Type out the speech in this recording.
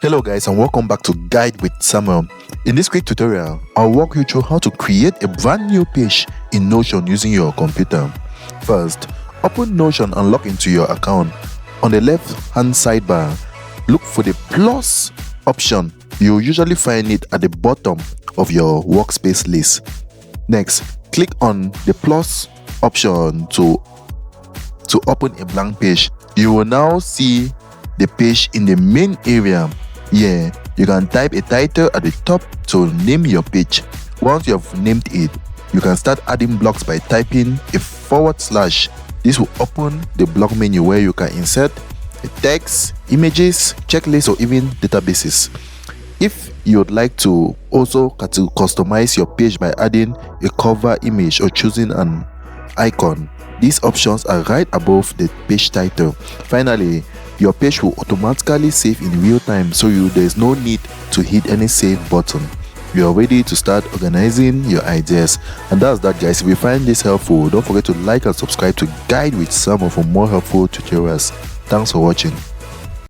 Hello guys, and welcome back to Guide with Samuel. In this quick tutorial, I'll walk you through how to create a brand new page in Notion using your computer. First, open Notion and log into your account. On the left hand sidebar, look for the plus option. You'll usually find it at the bottom of your workspace list. Next, click on the plus option to open a blank page. You will now see the page in the main area. Here, you can type a title at the top to name your page. Once you have named it, you can start adding blocks by typing a /. This will open the block menu where you can insert a text, images, checklists, or even databases. If you would like to also customize your page by adding a cover image or choosing an icon, these options are right above the page title. Finally, your page will automatically save in real time, so there's no need to hit any save button. You are ready to start organizing your ideas. And that's that, guys. If you find this helpful, don't forget to like and subscribe to Guide with Samuel for more helpful tutorials. Thanks for watching.